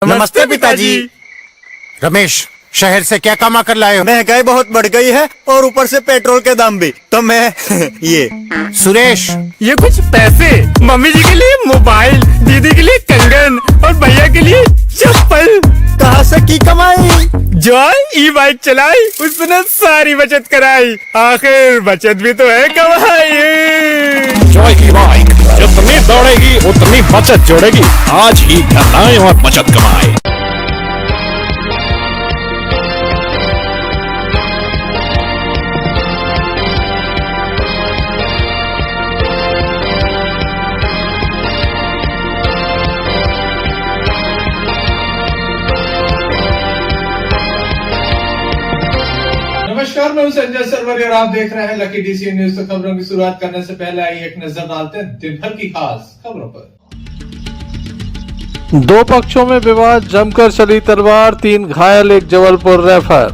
नमस्ते पिताजी। रमेश, शहर से क्या कमा कर लाए हो? महंगाई बहुत बढ़ गई है और ऊपर से पेट्रोल के दाम भी, तो मैं ये। सुरेश, ये कुछ पैसे मम्मी जी के लिए मोबाइल, दीदी के लिए कंगन और भैया के लिए चप्पल। कहाँ से की कमाई? जो ई बाइक चलाई उसने सारी बचत कराई, आखिर बचत भी तो है कमाई। जॉय की बाइक जितनी दौड़ेगी उतनी बचत जोड़ेगी। आज ही घर आए और बचत कमाए। नमस्कार, मैं हूं संजय सरवरी और आप देख रहे हैं लकी डीसी न्यूज। तो खबरों की शुरुआत करने से पहले आइए एक नजर डालते हैं दिन भर की खास खबरों पर। दो पक्षों में विवाद, जमकर चली तलवार, 3 घायल, एक जबलपुर रेफर।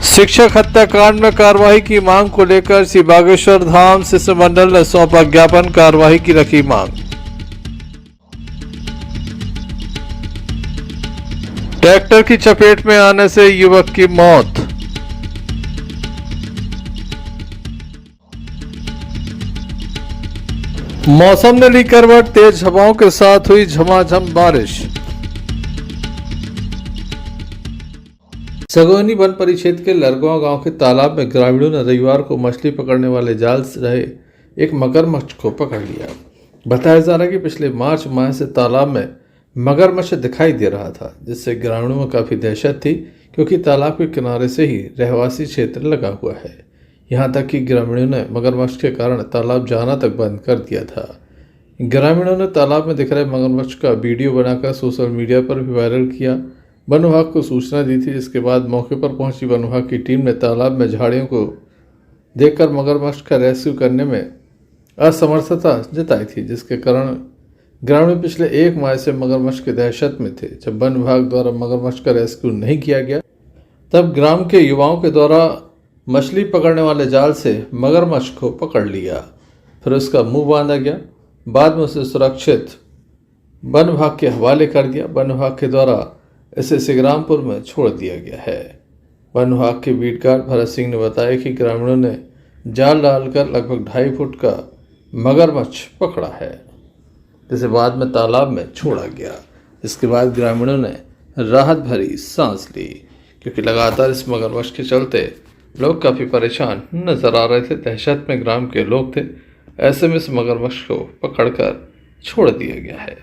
शिक्षक हत्याकांड में कार्रवाई की मांग को लेकर श्री बागेश्वर धाम शिष्य मंडल ने सौंपा ज्ञापन, कार्रवाई की रखी मांग। ट्रैक्टर की चपेट में आने से युवक की मौत। मौसम ने ली करवट, तेज हवाओं के साथ हुई झमाझम बारिश। सगोनी वन परिक्षेत्र के लरगवा गांव के तालाब में ग्रामीणों ने रविवार को मछली पकड़ने वाले जाल से रहे एक मगरमच्छ को पकड़ लिया। बताया जा रहा है कि पिछले मार्च माह से तालाब में मगरमच्छ दिखाई दे रहा था, जिससे ग्रामीणों में काफ़ी दहशत थी, क्योंकि तालाब के किनारे से ही रहवासी क्षेत्र लगा हुआ है। यहाँ तक कि ग्रामीणों ने मगरमच्छ के कारण तालाब जाना तक बंद कर दिया था। ग्रामीणों ने तालाब में दिख रहे मगरमच्छ का वीडियो बनाकर सोशल मीडिया पर भी वायरल किया। वन विभाग को सूचना दी थी, जिसके बाद मौके पर पहुंची वन विभाग की टीम ने तालाब में झाड़ियों को देखकर मगरमच्छ का रेस्क्यू करने में असमर्थता जताई थी, जिसके कारण ग्रामीण पिछले 1 माह से मगरमच्छ की दहशत में थे। जब वन विभाग द्वारा मगरमच्छ का रेस्क्यू नहीं किया गया, तब ग्राम के युवाओं के द्वारा मछली पकड़ने वाले जाल से मगरमच्छ को पकड़ लिया, फिर उसका मुंह बांधा गया। बाद में उसे सुरक्षित वन विभाग के हवाले कर दिया। वन विभाग के द्वारा इसे सिगरामपुर में छोड़ दिया गया है। वन विभाग के बीट गार्ड भरत सिंह ने बताया कि ग्रामीणों ने जाल डालकर लगभग 2.5 फुट का मगरमच्छ पकड़ा है, जिसे बाद में तालाब में छोड़ा गया। इसके बाद ग्रामीणों ने राहत भरी सांस ली, क्योंकि लगातार इस मगरमच्छ के चलते लोग काफ़ी परेशान नजर आ रहे थे। दहशत में ग्राम के लोग थे। ऐसे में इस मगरमच्छ को पकड़कर छोड़ दिया गया है।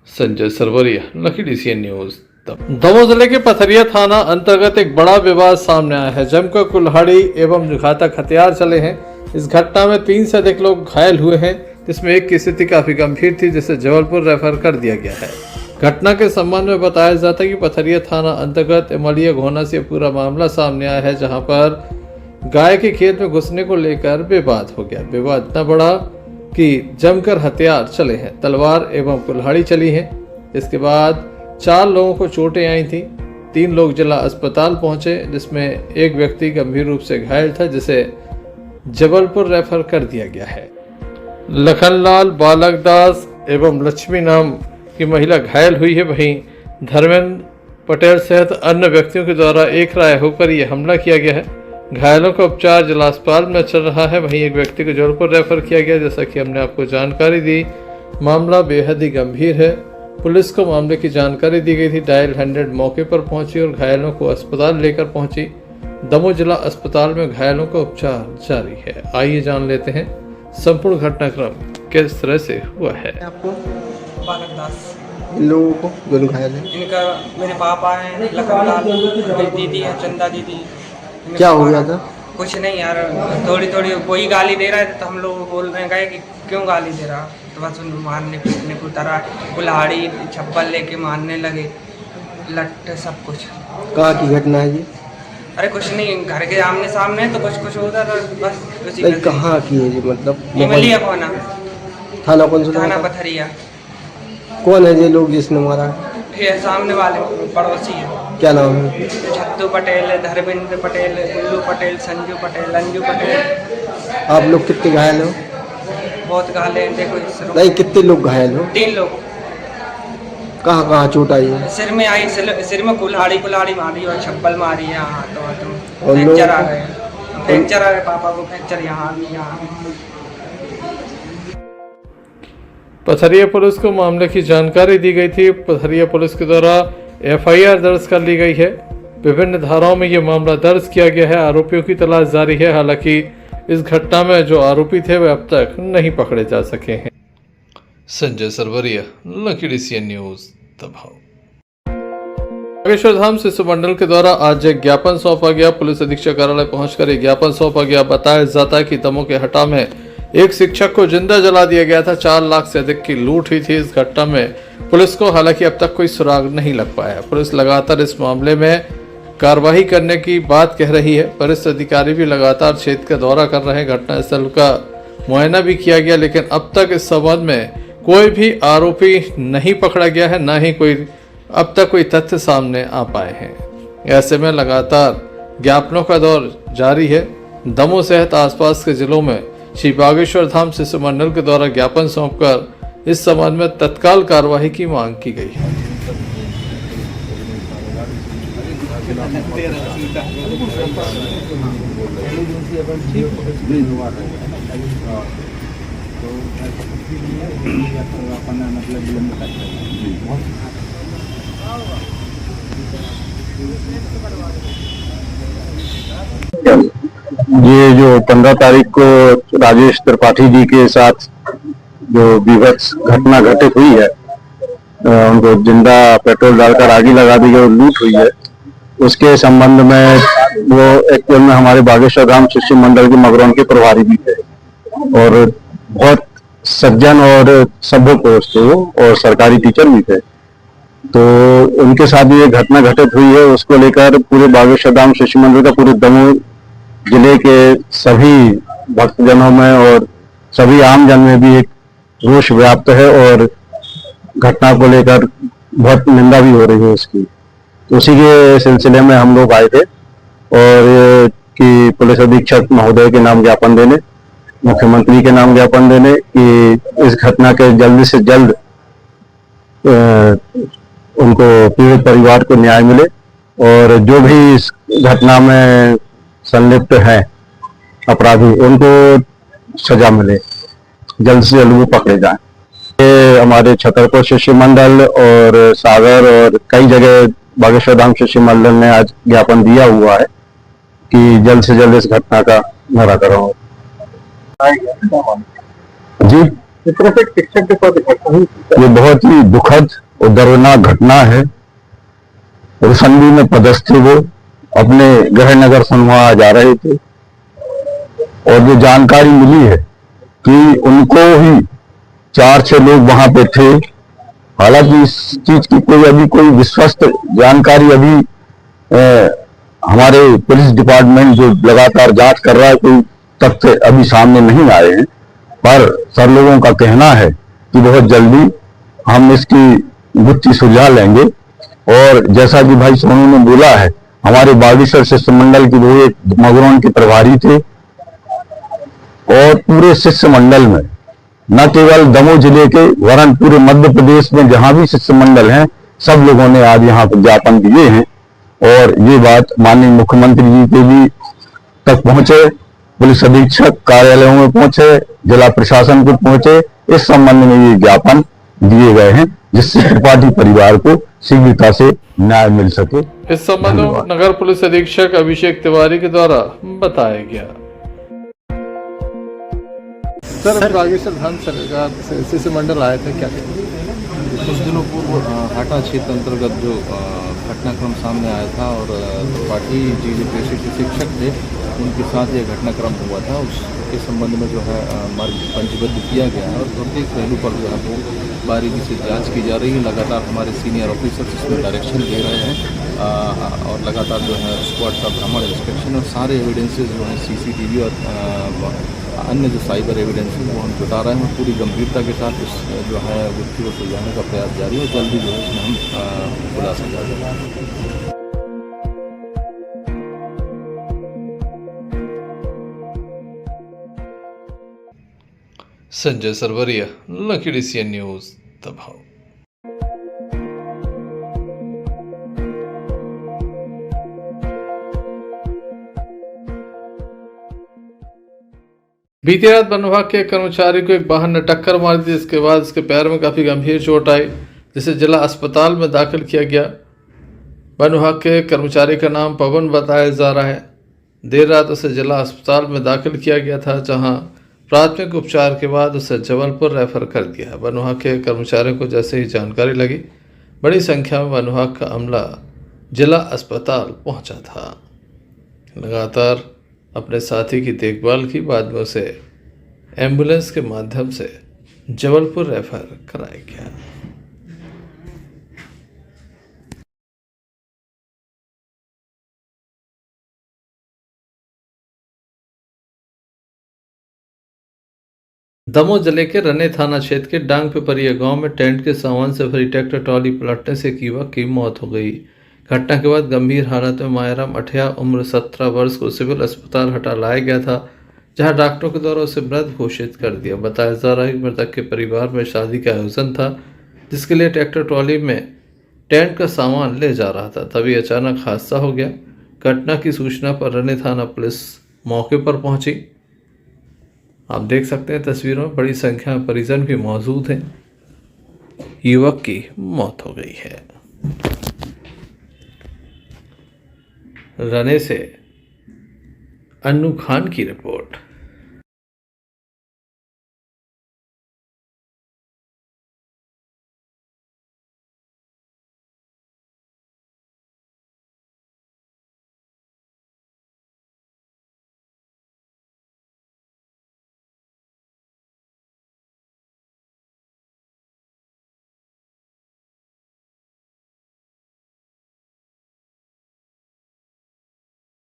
Sanjay Sarwaria, lucky DC news. Damoh जिले के पथरिया थाना अंतर्गत एक बड़ा विवाद सामने आया है। जमकर कुल्हाड़ी एवं घातक हथियार चले हैं। इस घटना में 3 से अधिक लोग घायल हुए हैं, जिसमें एक की स्थिति काफी गंभीर थी, जिसे जबलपुर रेफर कर दिया गया है। घटना के संबंध में बताया जाता है कि पथरिया थाना अंतर्गत इमलिया घोना से पूरा मामला सामने आया है, जहाँ पर गाय के खेत में घुसने को लेकर विवाद हो गया। विवाद इतना बड़ा कि जमकर हथियार चले हैं, तलवार एवं कुल्हाड़ी चली है। इसके बाद 4 लोगों को चोटें आई थी। 3 लोग जिला अस्पताल पहुंचे, जिसमें एक व्यक्ति गंभीर रूप से घायल था, जिसे जबलपुर रेफर कर दिया गया है। लखनलाल, बालक दास एवं लक्ष्मी नाम की महिला घायल हुई है। वहीं धर्मेंद्र पटेल सहित अन्य व्यक्तियों के द्वारा एक राय होकर यह हमला किया गया है। घायलों का उपचार जिला अस्पताल में चल रहा है। वहीं एक व्यक्ति को जबलपुर रेफर किया गया। जैसा कि हमने आपको जानकारी दी, मामला बेहद ही गंभीर है। पुलिस को मामले की जानकारी दी गई थी। डायल 100 मौके पर पहुंची और घायलों को अस्पताल लेकर पहुंची। दमोह जिला अस्पताल में घायलों का उपचार जारी है। आइए जान लेते हैं संपूर्ण घटनाक्रम किस तरह से हुआ है। आपको बालक दास, इन लोगों को जो घायल है, इनका मेरे पापा हैं, लखनलाल, मेरी दीदी है चंदा दीदी। क्या हो गया था? कुछ नहीं यार, थोड़ी थोड़ी कोई गाली दे रहा है तो हम लोग बोल रहे हैं कि क्यों गाली दे रहा, बस मारने पीटने को उतरा, कुल्हाड़ी छप्पल लेके मारने लगे, लट्टे सब कुछ। कहाँ की घटना है जी? अरे कुछ नहीं, घर के आमने सामने तो कुछ होता था, बस उसी नहीं, में। कहाँ की है जी? मतलब इमलिया कोना, थाना कौन सा? थाना पथरिया। कौन है ये लोग जिसने मारा? फिर सामने वाले पड़ोसी है। क्या नाम है? छत्तू पटेल, धर्मेंद्र पटेल, गुल्लू पटेल, संजू पटेल, अंजू पटेल। आप लोग कितने घायल हो? बहुत घाले हैं, देखो इस रूम- नहीं, कितने लोग घायल हो? 3 लोग। कहाँ कहाँ चोट आई है? सिर में आई, सिर में कुल्हाड़ी मारी और छप्पल मारी है, हाथों और लोग- फ्रैक्चर आ गए, फ्रैक्चर आ गए, पापा को फ्रैक्चर यहाँ भी, यहाँ भी। पथरिया पुलिस को मामले की जानकारी दी गई थी। पथरिया पुलिस के द्वारा एफआईआर दर्ज कर ली गई है। विभिन्न धाराओं में ये मामला दर्ज किया गया है। आरोपियों की तलाश जारी है। हालांकि इस घटना में जो आरोपी थे वे अब तक नहीं पकड़े जा सके हैं। Sanjay Sarwaria, lucky DCN news, दबाव। बागेश्वर धाम शिशु मंडल के द्वारा आज एक ज्ञापन सौंपा गया। पुलिस अधीक्षक कार्यालय पहुंचकर एक ज्ञापन सौंपा गया। बताया जाता है कि दमोह के हटा में एक शिक्षक को जिंदा जला दिया गया था। 4 लाख से अधिक की लूट हुई थी इस घटना में पुलिस को। हालांकि अब तक कोई सुराग नहीं लग पाया। पुलिस लगातार इस मामले में कार्रवाई करने की बात कह रही है। वरिष्ठ अधिकारी भी लगातार क्षेत्र का दौरा कर रहे हैं। घटनास्थल का मुआयना भी किया गया, लेकिन अब तक इस संबंध में कोई भी आरोपी नहीं पकड़ा गया है, न ही कोई अब तक कोई तथ्य सामने आ पाए हैं। ऐसे में लगातार ज्ञापनों का दौर जारी है। दमोह सहित आसपास के जिलों में श्री बागेश्वर धाम शिशु मंडल के द्वारा ज्ञापन सौंपकर इस संबंध में तत्काल कार्यवाही की मांग की गई है। ये जो 15 तारीख को राजेश त्रिपाठी जी के साथ जो विभत्स घटना घटित हुई है, उनको जिंदा पेट्रोल डालकर आग लगा दी गई और लूट हुई है, उसके संबंध में वो एक्चुअल में हमारे बागेश्वर धाम शिशु मंडल के मगरौन के प्रभारी भी थे और बहुत सज्जन और सभ्य पुरुष थे वो, और सरकारी टीचर भी थे। तो उनके साथ ये घटना घटित हुई है, उसको लेकर पूरे बागेश्वर धाम शिशु मंडल का, पूरे दमोह जिले के सभी भक्तजनों में और सभी आम जन में भी एक रोष व्याप्त है और घटना को लेकर बहुत निंदा भी हो रही है उसकी। तो उसी के सिलसिले में हम लोग आए थे और कि पुलिस अधीक्षक महोदय के नाम ज्ञापन देने, मुख्यमंत्री के नाम ज्ञापन देने कि इस घटना के जल्द से जल्द उनको पीड़ित परिवार को न्याय मिले और जो भी इस घटना में संलिप्त है अपराधी, उनको सजा मिले, जल्द से जल्द वो पकड़े जाएं। ये हमारे छतरपुर शिशु मंडल और सागर और कई जगह बागेश्वर धाम शिशु मंडल ने आज ज्ञापन दिया हुआ है कि जल्द से जल्द इस घटना का निराकरण हो। जी, शिक्षक के साथ घटना हुई, ये बहुत ही दुखद और दर्दनाक घटना है। रुसंडी में पदस्थ थे, वो अपने गृह नगर सुनवा जा रहे थे और जो जानकारी मिली है कि उनको ही 4-6 लोग वहां पे थे। हालांकि इस चीज की अभी कोई विश्वस्त जानकारी अभी हमारे पुलिस डिपार्टमेंट जो लगातार जांच कर रहा है, कोई तथ्य अभी सामने नहीं आए हैं, पर सब लोगों का कहना है कि बहुत जल्दी हम इसकी गुत्थी सुलझा लेंगे। और जैसा कि भाई सोनू ने बोला है, हमारे बागेश्वर शिशु मंडल की वो एक मगरौन के प्रभारी थे और पूरे शिशु मंडल में न केवल दमोह जिले के वरन पूरे मध्य प्रदेश में जहां भी शिशु मंडल हैं, सब लोगों ने आज यहाँ पर ज्ञापन दिए हैं और ये बात माननीय मुख्यमंत्री जी के भी तक पहुंचे, पुलिस अधीक्षक कार्यालयों में पहुंचे, जिला प्रशासन को पहुंचे। इस संबंध में ये ज्ञापन दिए गए हैं जिससे त्रिपाठी परिवार को शीघ्रता से न्याय मिल सके। इस संबंध में नगर पुलिस अधीक्षक अभिषेक तिवारी के द्वारा बताया गया। सर, बागेश्वर धाम सरकार शिशु मंडल आए थे, क्या कुछ दिनों पूर्व हाटा क्षेत्र अंतर्गत जो घटनाक्रम सामने आया था और त्रिपाठी जी जो पेशे के शिक्षक थे, उनके साथ ये घटनाक्रम हुआ था। उस के संबंध में जो है मार्ग पंचबद्ध किया गया है और प्रत्येक पहलू पर जो है वो बारीकी से जांच की जा रही है। लगातार हमारे सीनियर ऑफिसर्स इसमें डायरेक्शन दे रहे हैं और लगातार जो है स्क्वाड का भ्रमण इंस्पेक्शन और सारे एविडेंसेस जो हैं CCTV और अन्य जो साइबर एविडेंस है वो हम जुटा रहे हैं। पूरी गंभीरता के साथ इस जो है व्यक्ति को सुलझाने का प्रयास जारी है और जल्दी जो है इसमें हम खुलासा करेंगे। Sanjay Sarwaria, lucky DCN news, दबाव। बीती रात वन विभाग के कर्मचारी को एक वाहन ने टक्कर मार दी, जिसके बाद उसके पैर में काफ़ी गंभीर चोट आई, जिसे जिला अस्पताल में दाखिल किया गया। वन विभाग के कर्मचारी का नाम पवन बताया जा रहा है। देर रात उसे जिला अस्पताल में दाखिल किया गया था, जहां प्राथमिक उपचार के बाद उसे जबलपुर रेफर कर दिया। वन विभाग के कर्मचारियों को जैसे ही जानकारी लगी, बड़ी संख्या में वन विभाग का अमला जिला अस्पताल पहुंचा था। लगातार अपने साथी की देखभाल की, बाद में उसे एम्बुलेंस के माध्यम से जबलपुर रेफर कराया गया। दमोह जिले के रने थाना क्षेत्र के डांग पिपरिया गांव में टेंट के सामान से भरी ट्रैक्टर ट्रॉली पलटने से एक युवक की मौत हो गई। घटना के बाद गंभीर हालत में मायाराम अठिया उम्र 17 वर्ष को सिविल अस्पताल हटा लाया गया था, जहां डॉक्टरों के द्वारा उसे मृत घोषित कर दिया। बताया जा रहा है कि मृतक के परिवार में शादी का आयोजन था, जिसके लिए ट्रैक्टर ट्रॉली में टेंट का सामान ले जा रहा था, तभी अचानक हादसा हो गया। घटना की सूचना पर रने थाना पुलिस मौके पर पहुंची। आप देख सकते हैं तस्वीरों में बड़ी संख्या में परिजन भी मौजूद हैं। युवक की मौत हो गई है। रने से अन्नू खान की रिपोर्ट।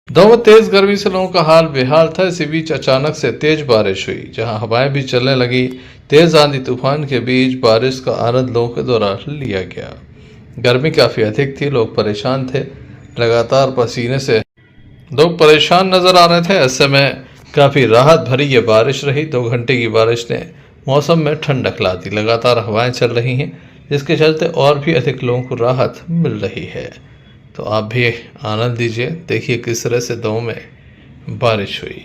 दमोह में तेज गर्मी से लोगों का हाल बेहाल था। इसी बीच अचानक से तेज बारिश हुई, जहां हवाएं भी चलने लगी। तेज आंधी तूफान के बीच बारिश का आनंद लोगों के द्वारा लिया गया। गर्मी काफी अधिक थी, लोग परेशान थे। लगातार पसीने से लोग परेशान नजर आ रहे थे। ऐसे में काफी राहत भरी ये बारिश रही। 2 घंटे की बारिश ने मौसम में ठंडक ला दी। लगातार हवाएं चल रही हैं, जिसके चलते और भी अधिक लोगों को राहत मिल रही है। तो आप भी आनंद लीजिए, देखिए किस तरह से दमोह में बारिश हुई।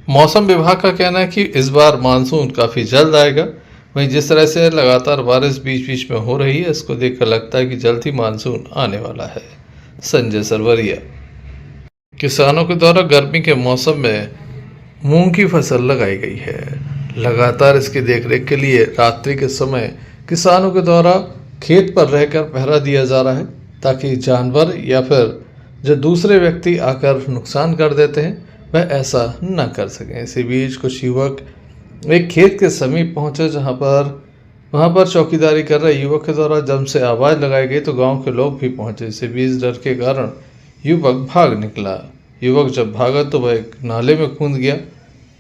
मौसम विभाग का कहना है कि इस बार मानसून काफ़ी जल्द आएगा। वहीं जिस तरह से लगातार बारिश बीच बीच में हो रही है, इसको देखकर लगता है कि जल्द ही मानसून आने वाला है। संजय सरवरिया। किसानों के द्वारा गर्मी के मौसम में मूंग की फसल लगाई गई है। लगातार इसकी देखरेख के लिए रात्रि के समय किसानों के द्वारा खेत पर रहकर पहरा दिया जा रहा है ताकि जानवर या फिर जो दूसरे व्यक्ति आकर नुकसान कर देते हैं वह ऐसा न कर सकें। इसी बीच कुछ युवक एक खेत के समीप पहुंचे वहां पर चौकीदारी कर रहे युवक के द्वारा जब से आवाज़ लगाई गई तो गांव के लोग भी पहुंचे। इसी बीच डर के कारण युवक भाग निकला। युवक जब भागा तो वह एक नाले में कूद गया,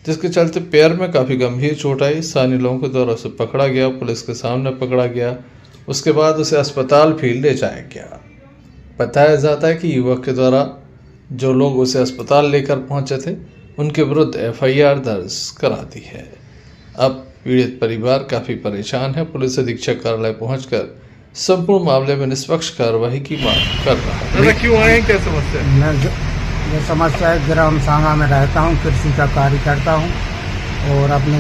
जिसके चलते पैर में काफ़ी गंभीर चोट आई। स्थानीय लोगों के द्वारा उसे पकड़ा गया, पुलिस के सामने पकड़ा गया, उसके बाद उसे अस्पताल भी ले जाया गया। बताया जाता है कि युवक के द्वारा जो लोग उसे अस्पताल लेकर पहुंचे थे उनके विरुद्ध FIR दर्ज करा दी है। अब पीड़ित परिवार काफ़ी परेशान है। पुलिस अधीक्षक कार्यालय पहुंचकर संपूर्ण मामले में निष्पक्ष कार्रवाई की मांग कर रहा है। क्यों आए हैं, क्या समस्या है? मैं ये समस्या है, ग्राम सांगा में रहता हूँ, कृषि का कार्य करता हूँ और अपने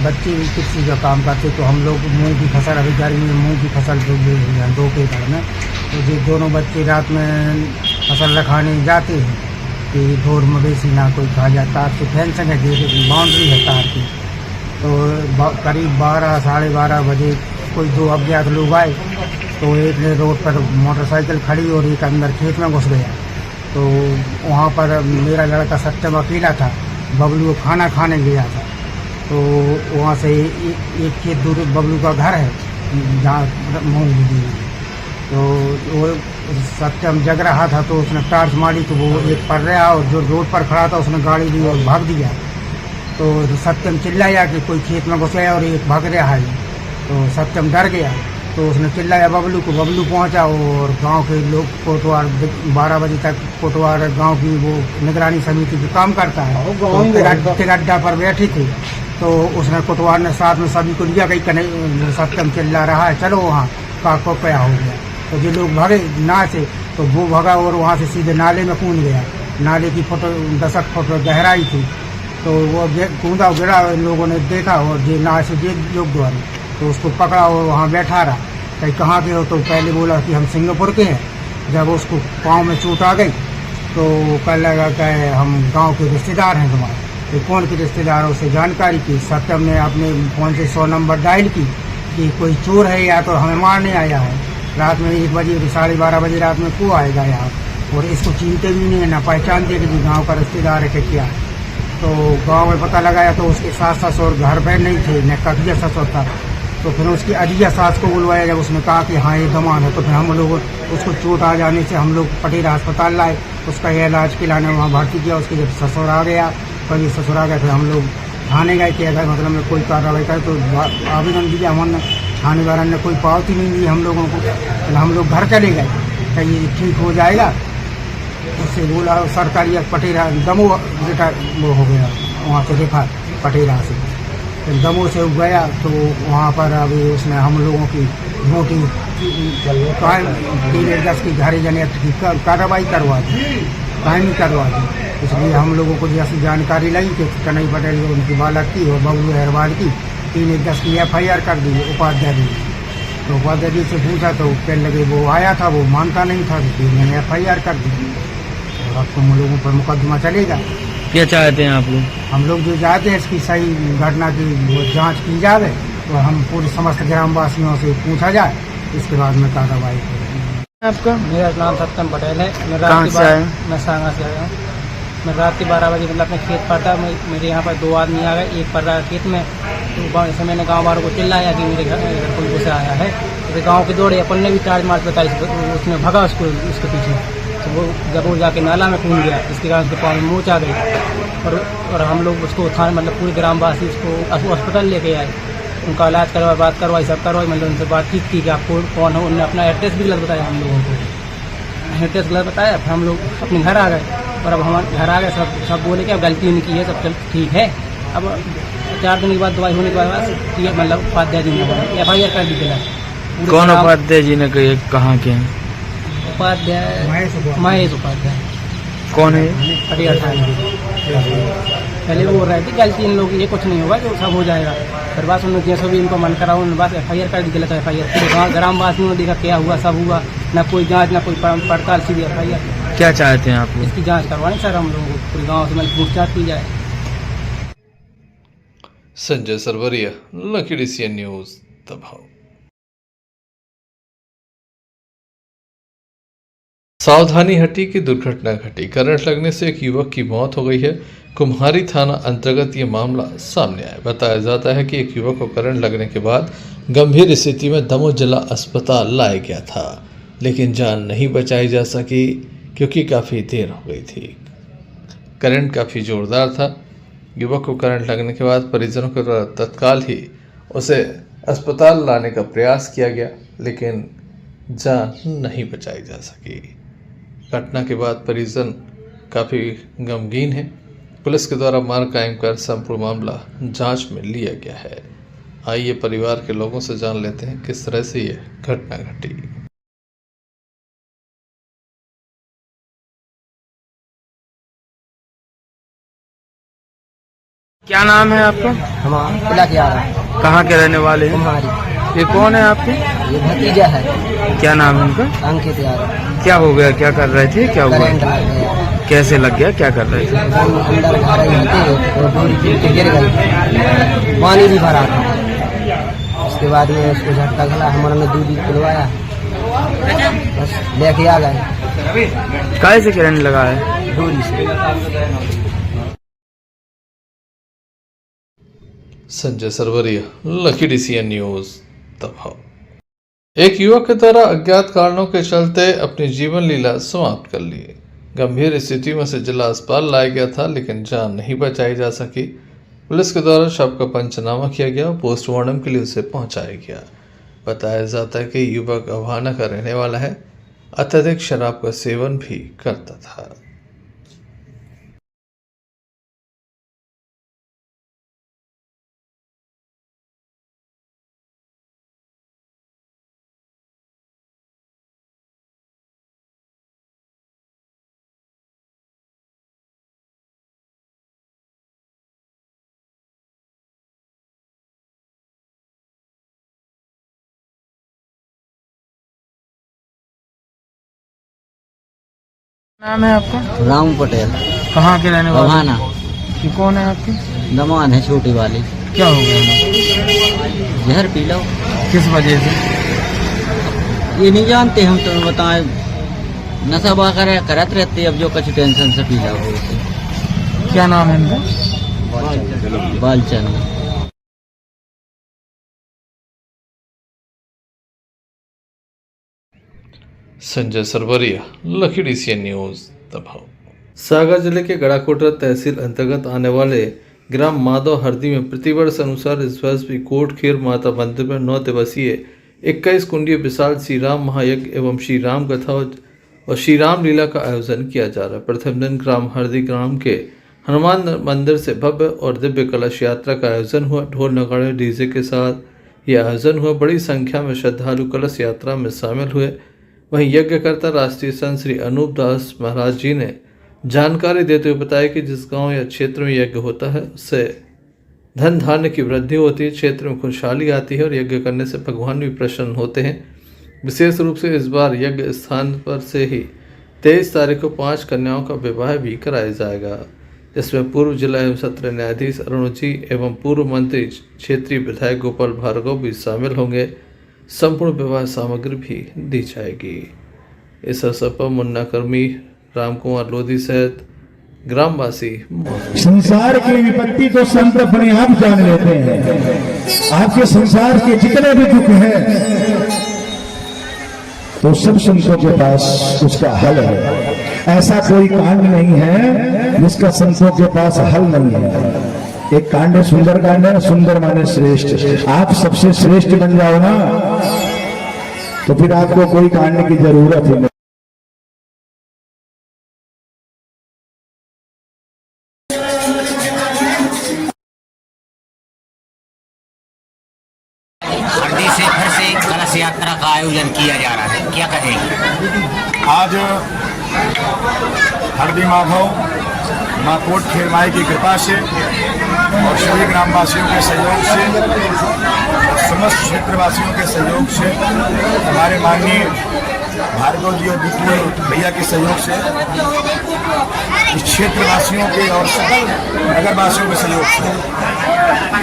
बच्चे भी कृषि का काम करते। तो हम लोग मूंग की फसल, अभी गर्मी में मूंग की फसल बोई हुई है 2 एकड़ में। तो ये दोनों बच्चे रात में फसल रखाने जाते हैं कि ढोर मवेशी ना कोई खा जाए। तार से फेंसिंग है, बाउंड्री है तार की। तो करीब 12 साढ़े 12 बजे कोई 2 अज्ञात लोग आए। तो एक ने रोड पर मोटरसाइकिल खड़ी और एक अंदर खेत में घुस गया। तो वहाँ पर मेरा लड़का सत्यम अकेला था, बबलू खाना खाने गया था। तो वहाँ से एक खेत दूर बबलू का घर है जहाँ मूंग दी। तो वो सत्यम जग रहा था तो उसने टार्च मारी तो वो एक पड़ रहा और जो रोड पर खड़ा था उसने गाड़ी ली और भाग दिया। तो सत्यम चिल्लाया कि कोई खेत में घुस गया और एक भाग रहा है। तो सत्यम डर गया तो उसने चिल्लाया बबलू को। बबलू पहुंचा और गांव के लोग कोटवार 12 बजे तक कोटवार गांव की वो निगरानी समिति की काम करता है। तो तिगड्डा पर बैठे थे तो उसने कोटवार ने साथ में सभी को लिया। कहीं सत्यम चिल्ला रहा है चलो वहाँ को क्या हो गया। तो जो लोग भागे ना से तो वो भागा और वहाँ से सीधे नाले में कूद गया। नाले की 10 फुट गहराई थी। तो वो कूदा गिरा, लोगों ने देखा और ये ना से ये लोग द्वारा तो उसको पकड़ा और वहाँ बैठा रहा। कहीं कहाँ के हो तो पहले बोला कि हम सिंगापुर के हैं। जब उसको पाँव में चोट आ गई तो कह लगा कि हम गांव के रिश्तेदार हैं तुम्हारे। तो कौन के रिश्तेदार, उससे जानकारी की। सत्यम ने अपने फ़ोन से 100 नंबर डायल की कि कोई चोर है या तो हमें मारने आया है। रात में 1 बजे साढ़े 12 बजे रात में को आएगा यहाँ और इसको चिंते भी नहीं है, ना पहचानते कि गाँव का रिश्तेदार है कि क्या। तो गांव में पता लगाया तो उसके सास ससुर घर पर नहीं थे, न कटिया ससुर था। तो फिर उसकी अजिया सास को बुलवाया। जब उसने कहा कि हाँ ये दमान है तो फिर हम लोग उसको चोट आ जाने से हम लोग पटेरा अस्पताल लाए। उसका इलाज किलाने वहाँ भर्ती किया। उसके जब ससुर आ गया कभी ससुर आ गया फिर हम लोग थाने गए कि अगर मतलब में कोई कार्रवाई करे तो आवेदन दिया। हमने थाने वाले ने कोई पावती नहीं दी हम लोगों को। तो हम लोग घर चले गए कि ये ठीक हो जाएगा। उससे बोला सरकारी पटेरा दमो बेटा वो हो गया वहाँ से देखा पटेरा से। फिर दमो से गया तो वहाँ पर अभी उसने हम लोगों की मोटी 310 की घरे जन एक्ट की कार्रवाई करवा दी, कायमी करवा दी। इसलिए हम लोगों को जैसी जानकारी लगी कि कन्हई पटेल उनकी बालक की और बबलू अहरवाल की 310 की FIR कर दी उपाध्याय जी। तो उपाध्याय जी से पूछा तो कहने लगे वो आया था, वो मानता नहीं था, तो मैंने FIR कर दी और अब तुम लोगों पर मुकदमा चलेगा। क्या चाहते हैं आप लोग? हम लोग जो चाहते हैं इसकी सही घटना की वो जांच की जाए तो हम पूरे समस्त ग्रामवासियों से पूछा जाए, इसके बाद में कार्रवाई करेंगे। आपका? मेरा नाम सत्यम पटेल है। कहाँ से आए? मैं सांगा से आया हूँ। मैं रात के 12 बजे मतलब अपने खेत पर था। मेरे यहाँ पर 2 आदमी आ गए, एक पड़ रहा खेत में। तो ऐसे मैंने गाँव वालों को चिल्लाया कि मेरे घर कोई घुसे आया है। तो गाँव के दौड़े, अपन ने भी चार्ज मार बताई, उसने भगा उसके पीछे। तो वो जब वो जाके नाला में कूद गया, इसके कारण उसके पाँव में मोच आ गई। और हम लोग उसको थाने मतलब पूरे ग्रामवासी उसको अस्पताल लेके आए। उनका इलाज करवाया, बात करवाई, सब करवाई। मतलब उनसे बातचीत की कि आप कौन हो। उन्होंने अपना एड्रेस भी गलत बताया हम लोगों को। एड्रेस गलत बताया। फिर हम लोग अपने घर आ गए और अब हम घर आ गए। सब बोले कि अब गलती उनकी है, सब चल ठीक है। अब 4 दिन के बाद दवाई होने के बाद मतलब उपाध्याय जी ने FIR कर दी गया। कौन उपाध्याय जी ने कहाँ के हैं? उपाध्याय महेश उपाध्याय। कौन है? पटिया थाने। पहले वो बोल रहे थे गलती इन लोगों की, ये कुछ नहीं होगा, जो सब हो जाएगा। फिर बस उन्होंने जैसे भी इनको मन करा उन्होंने बस FIR कर दी, गलत FIR। ग्रामवासियों ने देखा क्या हुआ, सब हुआ, ना कोई जांच ना कोई पड़ताल, सीधी FIR। क्या चाहते हैं आप लोग? इसकी जांच करवानी सर हम लोगों को, पूरे गाँव से मतलब पूछताछ की जाए। Sanjay Sarwaria, lucky DCN news, दबाव। सावधानी हटी की दुर्घटना घटी। करंट लगने से एक युवक की मौत हो गई है। कुम्हारी थाना अंतर्गत ये मामला सामने आया। बताया जाता है कि एक युवक को करंट लगने के बाद गंभीर स्थिति में दमोह जिला अस्पताल लाया गया था, लेकिन जान नहीं बचाई जा सकी क्योंकि काफ़ी देर हो गई थी। करंट काफ़ी ज़ोरदार था। युवक को करंट लगने के बाद परिजनों के द्वारा तत्काल ही उसे अस्पताल लाने का प्रयास किया गया, लेकिन जान नहीं बचाई जा सकी। घटना के बाद परिजन काफ़ी गमगीन है। पुलिस के द्वारा मार्ग कायम कर संपूर्ण मामला जांच में लिया गया है। आइए परिवार के लोगों से जान लेते हैं किस तरह से ये घटना घटी। क्या नाम है आपका? हमारा किला के आ रहा है कहाँ के रहने वाले हैं? कुम्हारी। ये कौन है आपके? ये भतीजा है। क्या नाम है उनका? अंकित यार। क्या हो गया? क्या कर रहे थे? क्या हुआ? करंट लग गया। कैसे लग गया? क्या कर रहे थे? हम अंदर घर में थे और डोरी टूट के गिर गई। पानी भी भरा था। उसके बाद में उसको झटका खिला, हमारे ने दूध खुलवाया, बस लेके आ गए। काय से करंट लगा है? डोरी से। Sanjay Sarwaria, lucky DCN news Damoh. एक युवक के द्वारा अज्ञात कारणों के चलते अपनी जीवन लीला समाप्त कर ली। गंभीर स्थिति में से जिला अस्पताल लाया गया था, लेकिन जान नहीं बचाई जा सकी। पुलिस के द्वारा शव का पंचनामा किया गया और पोस्टमार्टम के लिए उसे पहुंचाया गया। बताया जाता है कि युवक अभाना का रहने वाला है। अत्यधिक शराब का सेवन भी करता था। नाम है आपका? राम पटेल। कहाँ के रहने वाले? बहाना। ये कौन है आपके? दमान है छोटी वाली। क्या हो गया? जहर पी लो। किस वजह से? ये नहीं जानते हम, तो बताएं नशा वगैरह करत रहते, अब जो कुछ टेंशन से पी लो। क्या नाम है इनका? Balchand. Sanjay Sarwaria, lucky DCN news Damoh. Sagar जिले के गड़ाकोटरा तहसील अंतर्गत आने वाले ग्राम माधव हरदी में प्रतिवर्ष अनुसार इस वर्ष भी कोट खेर माता मंदिर में 9 दिवसीय 21 कुंडीय विशाल श्री राम महायज्ञ एवं श्री राम कथा और श्री राम लीला का आयोजन किया जा रहा है। प्रथम दिन ग्राम हरदी ग्राम के हनुमान मंदिर से भव्य और दिव्य कलश यात्रा का आयोजन हुआ। ढोल नगाड़े डीजे के साथ यह आयोजन हुआ। बड़ी संख्या में श्रद्धालु कलश यात्रा में शामिल हुए। वहीं यज्ञकर्ता राष्ट्रीय संत श्री अनूप दास महाराज जी ने जानकारी देते हुए बताया कि जिस गांव या क्षेत्र में यज्ञ होता है उससे धन धान्य की वृद्धि होती है, क्षेत्र में खुशहाली आती है और यज्ञ करने से भगवान भी प्रसन्न होते हैं। विशेष रूप से इस बार यज्ञ स्थान पर से ही 23 तारीख को 5 कन्याओं का विवाह भी कराया जाएगा, जिसमें पूर्व जिला एवं सत्र न्यायाधीश अरुण जी एवं पूर्व मंत्री क्षेत्रीय विधायक गोपाल भार्गव भी शामिल होंगे। संपूर्ण विवाह सामग्री भी दी जाएगी। इस अवसर पर मुन्ना कर्मी, राम कुमार लोधी सहित ग्रामवासी। संसार की विपत्ति तो संत अपने आप जान लेते हैं। आपके संसार के जितने भी दुख हैं तो सब संतों के पास उसका हल है। ऐसा कोई कांड नहीं है जिसका संतों के पास हल नहीं है। एक कांड सुंदर कांड है, सुंदर माने श्रेष्ठ। आप सबसे श्रेष्ठ बन जाओ ना, तो फिर आपको कोई कांड की जरूरत ही नहीं। हरदी से फिर से कलश यात्रा का आयोजन किया जा रहा है, क्या कहेंगे? आज हरदी माधव माँ कोट खेर माई की कृपा से और सभी ग्रामवासियों के सहयोग से और समस्त क्षेत्रवासियों के सहयोग से, हमारे माननीय भार्गव जी और बिट्टू भैया के सहयोग से, इस क्षेत्रवासियों के और सकल नगरवासियों के सहयोग से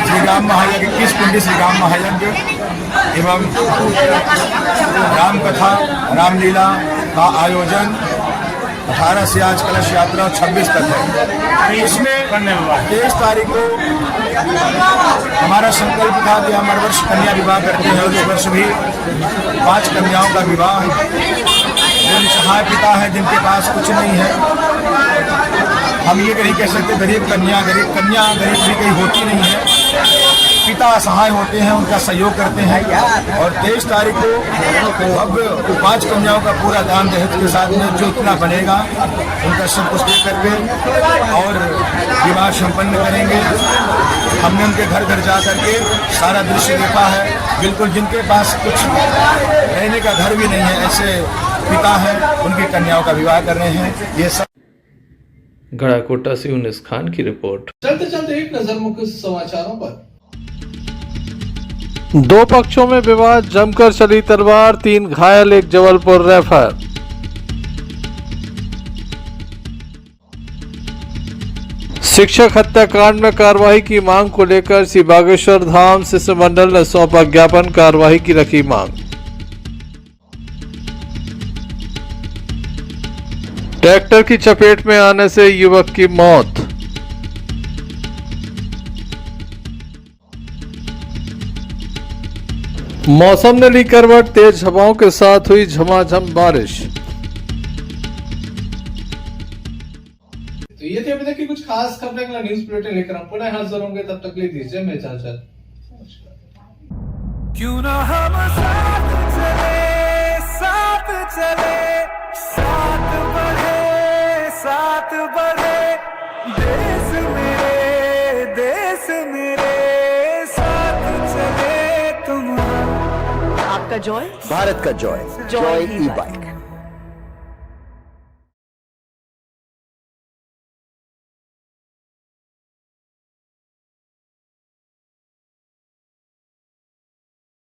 श्री राम महायज्ञ 21 कुंडी श्री राम महायज्ञ एवं राम कथा रामलीला का आयोजन 18 से आज कलश यात्रा 26 तक है। इसमें 23 तारीख को हमारा संकल्प था कि हम हर वर्ष कन्या विवाह करते हैं और इस वर्ष भी 5 कन्याओं का विवाह जो निसहाय पिता है जिनके पास कुछ नहीं है, हम ये नहीं कह सकते गरीब कन्या गरीब भी कहीं होती नहीं है, पिता असहाय होते हैं, उनका सहयोग करते हैं। और 23 तारीख को अब 5 कन्याओं का पूरा दान दहेज के साथ में जो इतना बनेगा उनका सब कुछ दे करके और विवाह संपन्न करेंगे। हमने उनके घर घर जा करके सारा दृश्य देखा है, बिल्कुल जिनके पास कुछ रहने का घर भी नहीं है ऐसे पिता हैं, उनकी कन्याओं का विवाह कर रहे हैं। ये सब गड़ाकोटा से यूनिस खान की रिपोर्ट। चलते चलते एक नजर मुख्य समाचारों पर। दो पक्षों में विवाद, जमकर चली तलवार, 3 घायल, 1 जबलपुर रेफर। शिक्षक हत्याकांड में कार्रवाई की मांग को लेकर श्री बागेश्वर धाम शिष्य मंडल ने सौंपा ज्ञापन, कार्रवाई की रखी मांग। ट्रैक्टर की चपेट में आने से युवक की मौत। मौसम ने ली करवट, तेज हवाओं के साथ हुई झमाझम बारिश। तो ये थे अभी तक की कुछ खास खबरें। अगला न्यूज बुलेटिन लेकर हम पुनः हाजिर होंगे, तब तक ले दीजिए मैं इजाजत। क्यों ना हम साथ चले, साथ बढ़े, देश मेरे साथ चले तुम। आपका जॉय, भारत का जॉय, जॉय ई बाइक।